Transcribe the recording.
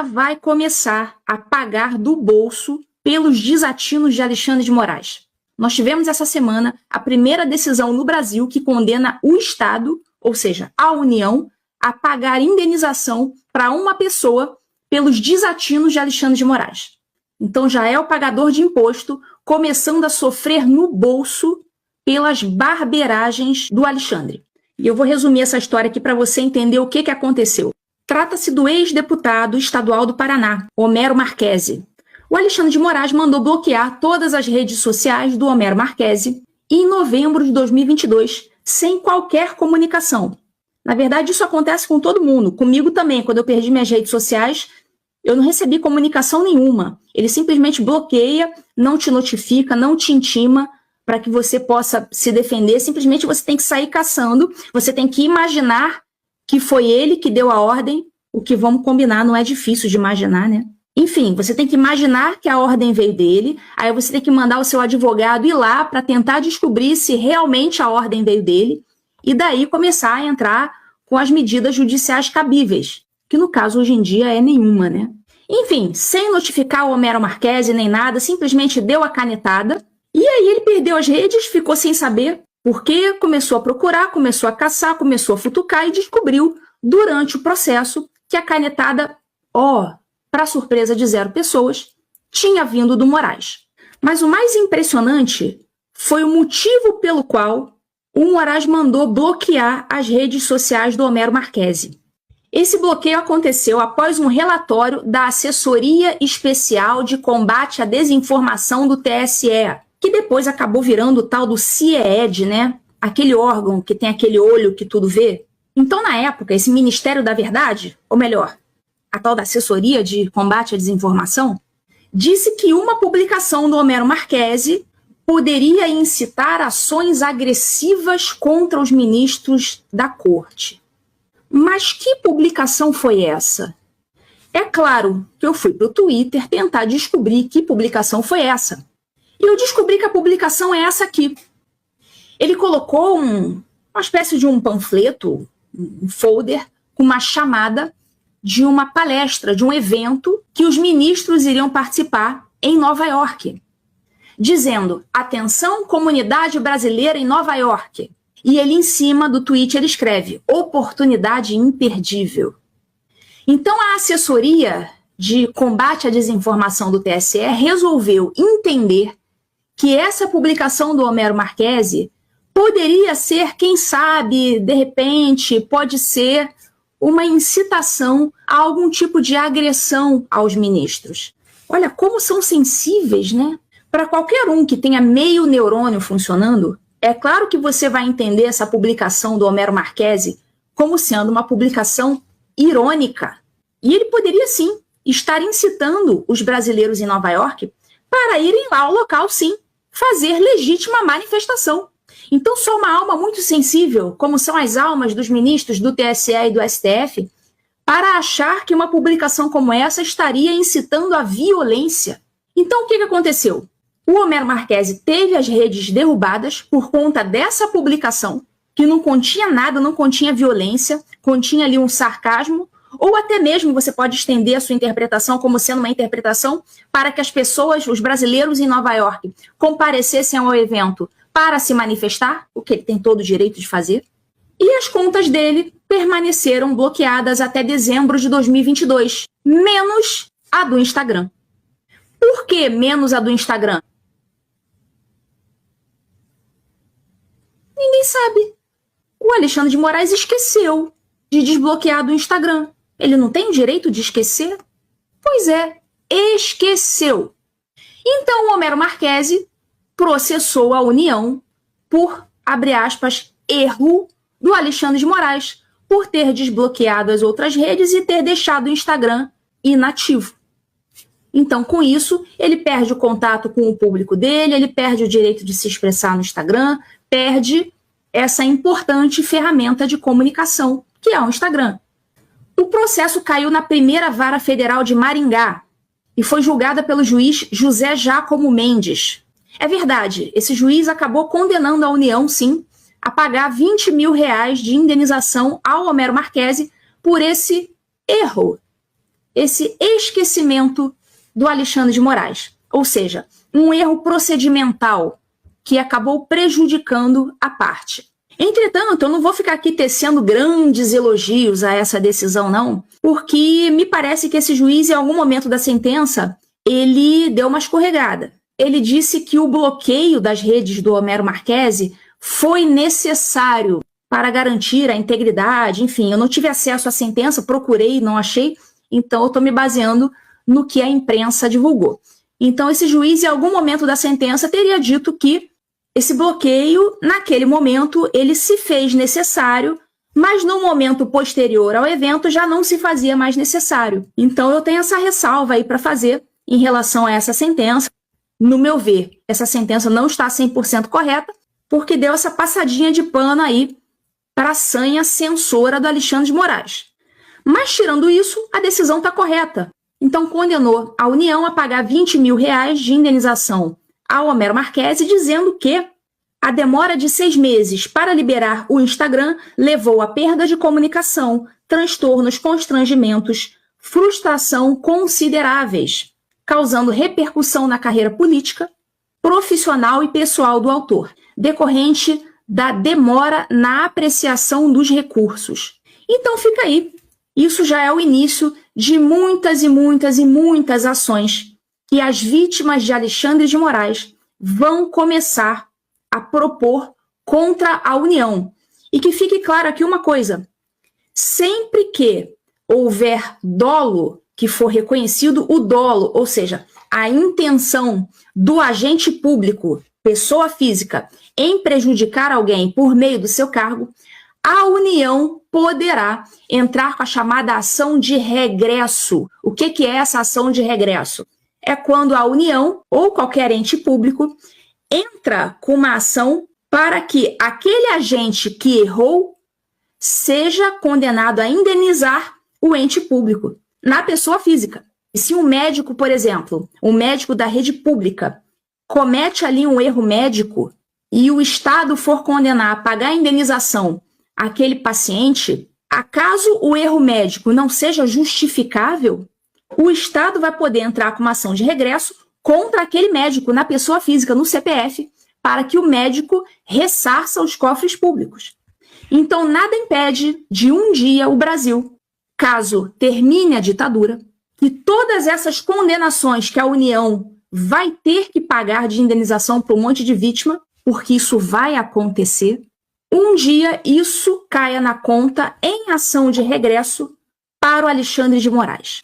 vai começar a pagar do bolso pelos desatinos de Alexandre de Moraes. Nós tivemos essa semana a primeira decisão no Brasil que condena o Estado, ou seja, a União, a pagar indenização para uma pessoa pelos desatinos de Alexandre de Moraes. Então já é o pagador de imposto começando a sofrer no bolso pelas barberagens do Alexandre. E eu vou resumir essa história aqui para você entender o que aconteceu. Trata-se do ex-deputado estadual do Paraná, Homero Marchesi. O Alexandre de Moraes mandou bloquear todas as redes sociais do Homero Marchesi em novembro de 2022, sem qualquer comunicação. Na verdade, isso acontece com todo mundo. Comigo também, quando eu perdi minhas redes sociais, eu não recebi comunicação nenhuma. Ele simplesmente bloqueia, não te notifica, não te intima para que você possa se defender. Simplesmente você tem que sair caçando, você tem que imaginar que foi ele que deu a ordem, o que vamos combinar, não é difícil de imaginar, né? Enfim, você tem que imaginar que a ordem veio dele, aí você tem que mandar o seu advogado ir lá para tentar descobrir se realmente a ordem veio dele, e daí começar a entrar com as medidas judiciais cabíveis, que no caso hoje em dia é nenhuma, né? Enfim, sem notificar o Homero Marchesi nem nada, simplesmente deu a canetada, e aí ele perdeu as redes, ficou sem saber, porque começou a procurar, começou a caçar, começou a futucar e descobriu, durante o processo, que a canetada, para surpresa de 0 pessoas, tinha vindo do Moraes. Mas o mais impressionante foi o motivo pelo qual o Moraes mandou bloquear as redes sociais do Homero Marchesi. Esse bloqueio aconteceu após um relatório da Assessoria Especial de Combate à Desinformação do TSE, que depois acabou virando o tal do CIED, né? Aquele órgão que tem aquele olho que tudo vê. Então, na época, esse Ministério da Verdade, ou melhor, a tal da Assessoria de Combate à Desinformação, disse que uma publicação do Homero Marchesi poderia incitar ações agressivas contra os ministros da corte. Mas que publicação foi essa? É claro que eu fui para o Twitter tentar descobrir que publicação foi essa. E eu descobri que a publicação é essa aqui. Ele colocou uma espécie de um panfleto, um folder, com uma chamada de uma palestra, de um evento que os ministros iriam participar em Nova York, dizendo: atenção, comunidade brasileira em Nova York. E ele, em cima do tweet, ele escreve: oportunidade imperdível. Então, a assessoria de combate à desinformação do TSE resolveu entender que essa publicação do Homero Marchesi poderia ser, quem sabe, de repente, pode ser uma incitação a algum tipo de agressão aos ministros. Olha como são sensíveis, né? Para qualquer um que tenha meio neurônio funcionando, é claro que você vai entender essa publicação do Homero Marchesi como sendo uma publicação irônica. E ele poderia, sim, estar incitando os brasileiros em Nova York para irem lá ao local, sim, fazer legítima manifestação. Então, só uma alma muito sensível, como são as almas dos ministros do TSE e do STF, para achar que uma publicação como essa estaria incitando a violência. Então, o que aconteceu? O Homero Marchesi teve as redes derrubadas por conta dessa publicação, que não continha nada, não continha violência, continha ali um sarcasmo, ou até mesmo você pode estender a sua interpretação como sendo uma interpretação para que as pessoas, os brasileiros em Nova York, comparecessem ao evento para se manifestar, o que ele tem todo o direito de fazer, e as contas dele permaneceram bloqueadas até dezembro de 2022, menos a do Instagram. Por que menos a do Instagram? Ninguém sabe. O Alexandre de Moraes esqueceu de desbloquear do Instagram. Ele não tem o direito de esquecer? Pois é, esqueceu. Então o Homero Marchesi processou a União por, abre aspas, erro do Alexandre de Moraes, por ter desbloqueado as outras redes e ter deixado o Instagram inativo. Então, com isso, ele perde o contato com o público dele, ele perde o direito de se expressar no Instagram, perde essa importante ferramenta de comunicação, que é o Instagram. O processo caiu na primeira vara federal de Maringá e foi julgada pelo juiz José Giacomo Mendes. É verdade, esse juiz acabou condenando a União, sim, a pagar R$20 mil de indenização ao Homero Marchesi por esse erro. esse esquecimento do Alexandre de Moraes. Ou seja, um erro procedimental que acabou prejudicando a parte. Entretanto, eu não vou ficar aqui tecendo grandes elogios a essa decisão, não, porque me parece que esse juiz, em algum momento da sentença, ele deu uma escorregada. Ele disse que o bloqueio das redes do Homero Marchese foi necessário para garantir a integridade. Enfim, eu não tive acesso à sentença, procurei, não achei, então eu estou me baseando no que a imprensa divulgou. Então, esse juiz, em algum momento da sentença, teria dito que esse bloqueio, naquele momento, ele se fez necessário, mas no momento posterior ao evento já não se fazia mais necessário. Então, eu tenho essa ressalva aí para fazer em relação a essa sentença. No meu ver, essa sentença não está 100% correta, porque deu essa passadinha de pano aí para a sanha censora do Alexandre de Moraes. Mas, tirando isso, a decisão está correta. Então, condenou a União a pagar R$20 mil de indenização ao Homero Marchese, dizendo que a demora de 6 meses para liberar o Instagram levou a perda de comunicação, transtornos, constrangimentos, frustração consideráveis, causando repercussão na carreira política, profissional e pessoal do autor, decorrente da demora na apreciação dos recursos. Então fica aí. Isso já é o início de muitas e muitas e muitas ações que as vítimas de Alexandre de Moraes vão começar a propor contra a União. E que fique claro aqui uma coisa: sempre que houver dolo que for reconhecido, o dolo, ou seja, a intenção do agente público, pessoa física, em prejudicar alguém por meio do seu cargo, a União poderá entrar com a chamada ação de regresso. O que é essa ação de regresso? É quando a União ou qualquer ente público entra com uma ação para que aquele agente que errou seja condenado a indenizar o ente público, na pessoa física. E se um médico, por exemplo, um médico da rede pública, comete ali um erro médico e o Estado for condenar a pagar a indenização àquele paciente, acaso o erro médico não seja justificável, o Estado vai poder entrar com uma ação de regresso contra aquele médico, na pessoa física, no CPF, para que o médico ressarça os cofres públicos. Então, nada impede de um dia o Brasil, caso termine a ditadura, que todas essas condenações que a União vai ter que pagar de indenização para um monte de vítima, porque isso vai acontecer, um dia isso caia na conta em ação de regresso para o Alexandre de Moraes.